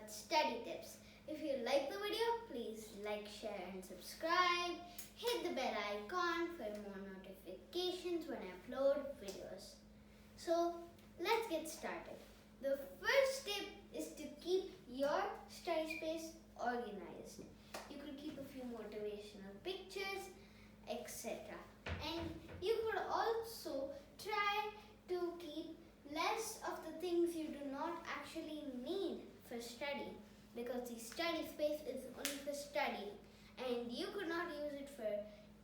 about study tips. If you like the video, please like, share and subscribe. Hit the bell icon for more notifications when I upload videos. So let's get started. The first tip is to keep your study space organized. You could keep a few motivational pictures, etc. And you could also try to keep less of the things you do not actually need for study, because the study space is only for studying and you could not use it for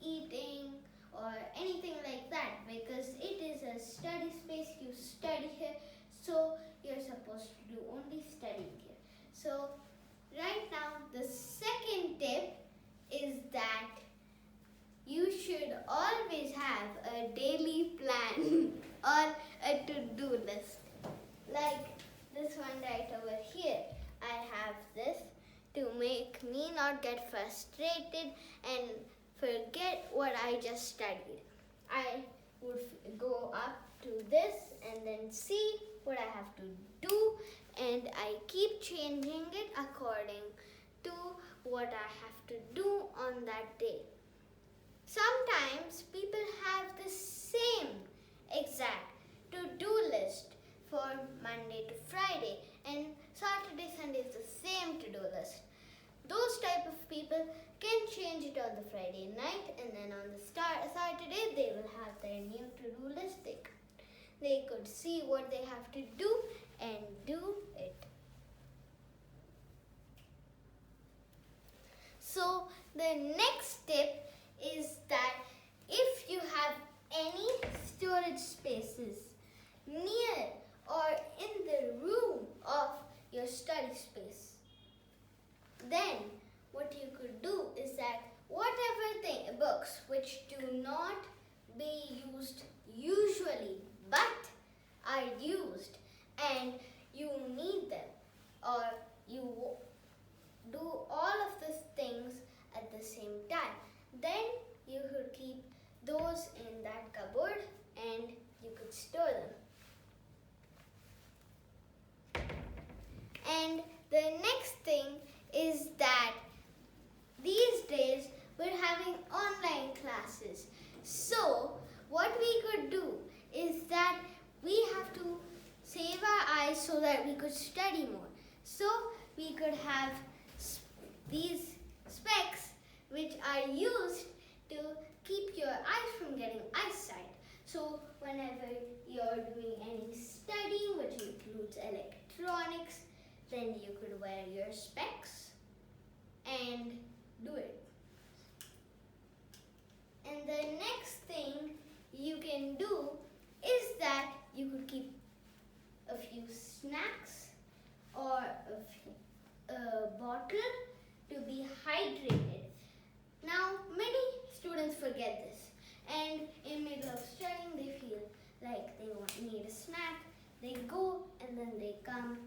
eating or anything like that, because it is a study space. You study here, so you're supposed to do only studying here. So right now the second tip is that you should always have a daily plan or a to-do list. Like this one right over here. I have this to make me not get frustrated and forget what I just studied. I would go up to this and then see what I have to do, and I keep changing it according to what I have to do on that day. Sometimes people have the same exact to-do list for Monday to Friday, and Saturday, Sunday is the same to-do list. Those type of people can change it on the Friday night, and then on the Saturday they will have their new to-do list. They could see what they have to do and do it. So the next tip is that if you have any storage spaces near or in the room of your study space, then what you could do is that whatever books which do not be used usually but are used and you need them, or you do all of these things at the same time, then you could keep those in that cupboard and you could store them. And the next thing is that these days we're having online classes. So what we could do is that we have to save our eyes so that we could study more. So we could have these specs which are used to keep your eyes from getting eyesight. So whenever you're doing any studying which includes electronics, then you could wear your specs and do it. And the next thing you can do is that you could keep a few snacks or a bottle to be hydrated. Now many students forget this, and in the middle of studying they feel like they need a snack. They go and then they come,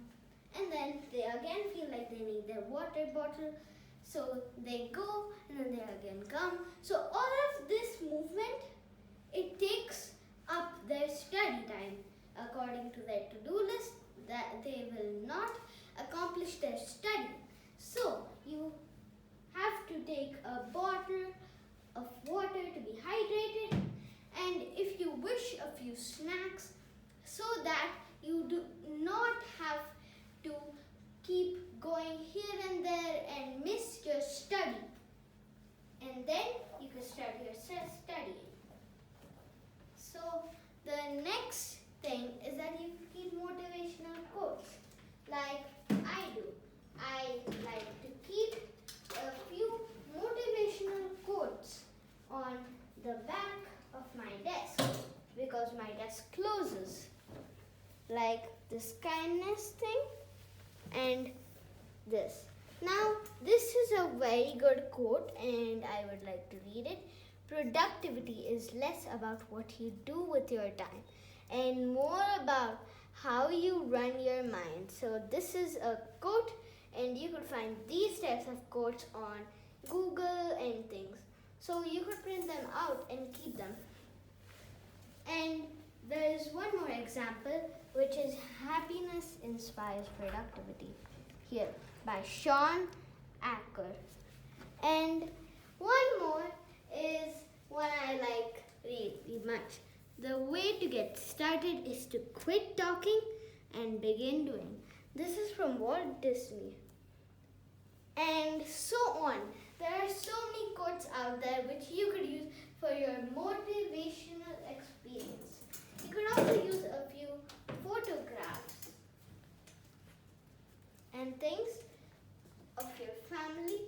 and then they again feel like they need their water bottle. So they go and then they again come. So all of this movement, it takes up their study time. According to their to-do list, that they will not accomplish their study. So you have to take a bottle of water to be hydrated, and if you wish, a few snacks, so that you do not have to keep going here and there and miss your study. And then you can start your studying. So the next thing is that you keep motivational quotes, like I do. I like to keep a few motivational quotes on the back of my desk, because my desk closes, like this kindness thing and this. Now this is a very good quote and I would like to read it. Productivity is less about what you do with your time and more about how you run your mind. So this is a quote, and you could find these types of quotes on Google and things. So you could print them out and keep them. And there is one more example, which is happiness inspires productivity. here by Sean Acker. And one more is one I like really much. The way to get started is to quit talking and begin doing. This is from Walt Disney. And so on. There are so many quotes out there which you could use for your motivational experience. You could also use a few photographs and things of your family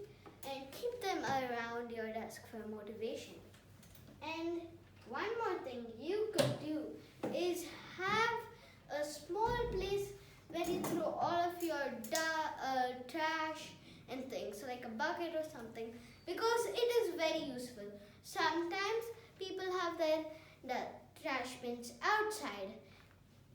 and keep them around your desk for motivation. And one more thing you could do is have a small place where you throw all of your trash and things, like a bucket or something, because it is very useful. Sometimes people have the trash bins outside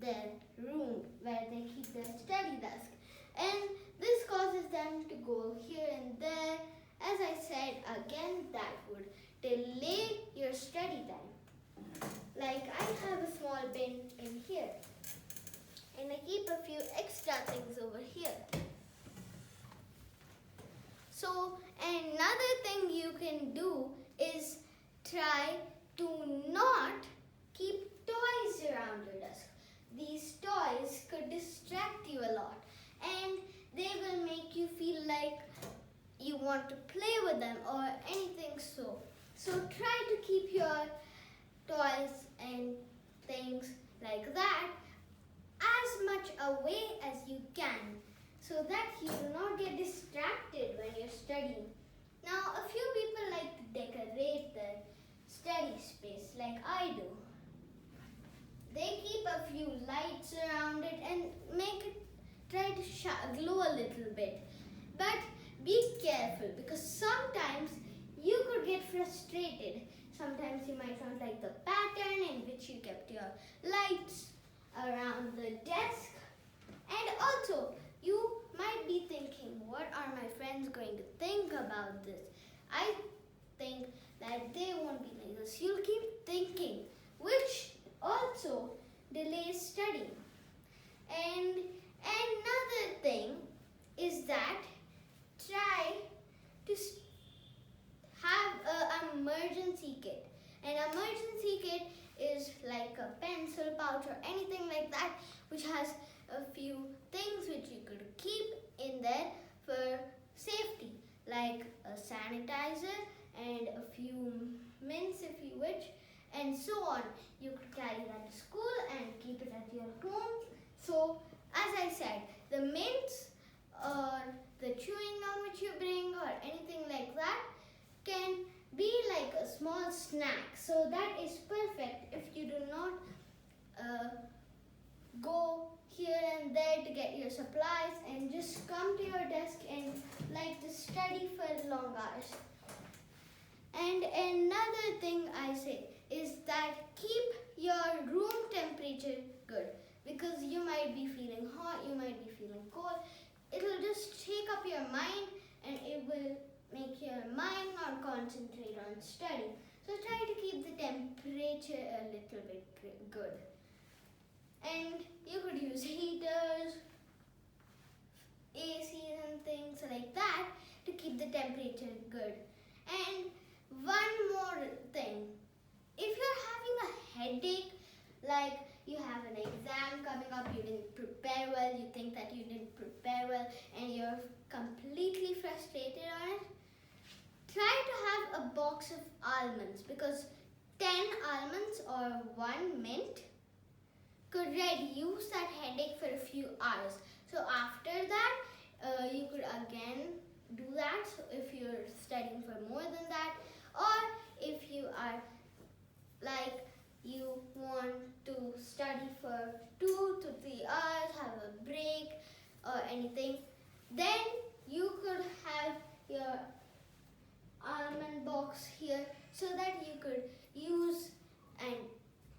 their room where they keep their study desk, and this causes them to go here and there. As I said again, that would delay your study time. Like I have a small bin in here, and I keep a few extra things over here. So another thing you can do is try to not keep toys around your desk. These toys could distract you a lot, and they will make you feel like you want to play with them or anything so. So try to keep your toys and things like that as much away as you can, so that you do not get distracted when you're studying. Now, a few people like to decorate their study space like I do. They keep a few lights around it and try to glow a little bit. But be careful, because sometimes you could get frustrated. Sometimes you might not like the pattern in which you kept your lights around the desk. And also, you might be thinking, what are my friends going to think about this? I think that they won't be like this. You'll keep thinking, which also delays studying. And another thing is that try to have an emergency kit. An emergency kit is like a pencil pouch or anything like that, which has a few things which you could keep in there for safety, like a sanitizer and a few mints if you wish, and so on. You could carry that to school and keep it at your home. So, as I said, the mints or the chewing gum which you bring or anything like that can be like a small snack. So that is perfect if you do not go here and there to get your supplies and just come to your desk and like to study for long hours. And another thing I say is that keep your room temperature good, because you might be feeling hot, you might be feeling cold. It will just take up your mind and it will make your mind not concentrate on study. So try to keep the temperature a little bit good. And you could use heaters, ACs and things like that to keep the temperature good. And one more thing, if you're having a headache, like you have an exam coming up, you didn't prepare well, you think that you didn't prepare well, and you're completely frustrated on it, try to have a box of almonds, because 10 almonds or 1 mint could reduce that headache for a few hours. So after that, you could again do that. So if you're studying for more than that, or if you are like you want to study for 2 to 3 hours, have a break or anything, then you could have your almond box here so that you could use and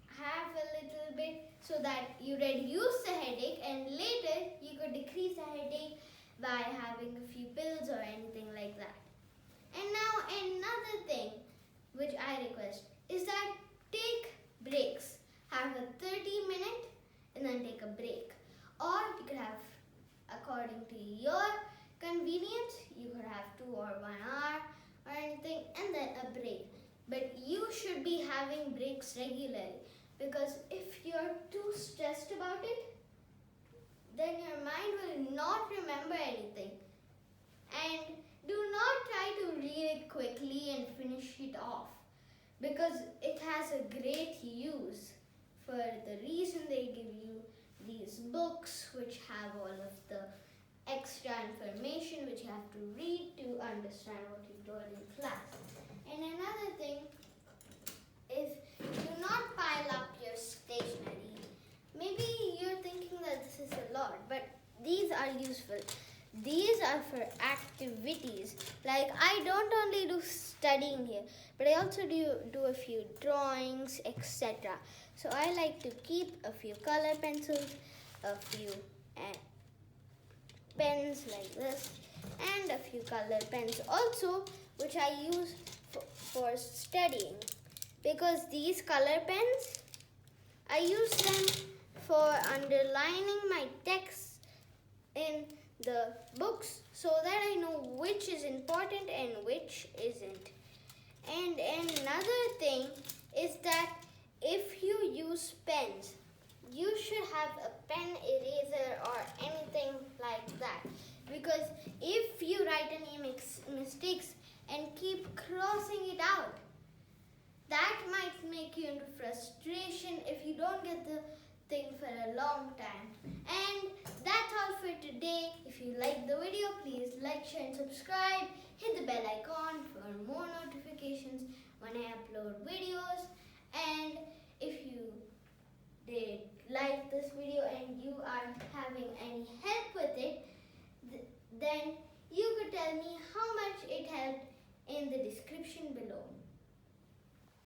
have a little bit so that you reduce the headache, and later you could decrease the headache by having a few pills or anything like that. And now another thing which I request is that take breaks. Have a 30-minute and then take a break. Or you could have, according to your having breaks regularly, because if you're too stressed about it, then your mind will not remember anything. And do not try to read it quickly and finish it off, because it has a great use for the reason they give you these books which have all of the extra information which you have to read to understand what you've learned in class. And another thing is, do not pile up your stationery. Maybe you're thinking that this is a lot, but these are useful. These are for activities. Like, I don't only do studying here, but I also do a few drawings, etc. So I like to keep a few color pencils, a few pens like this, and a few color pens also, which I use for studying. Because these color pens, I use them for underlining my text in the books so that I know which is important and which isn't. And another thing is that if you use pens, you should have a pen eraser or anything like that. Because if you write any mistakes and keep crossing it out, that might make you into frustration if you don't get the thing for a long time. And that's all for today. If you like the video, please like, share and subscribe. Hit the bell icon for more notifications when I upload videos. And if you did like this video and you are having any help with it, then you could tell me how much it helped in the description below.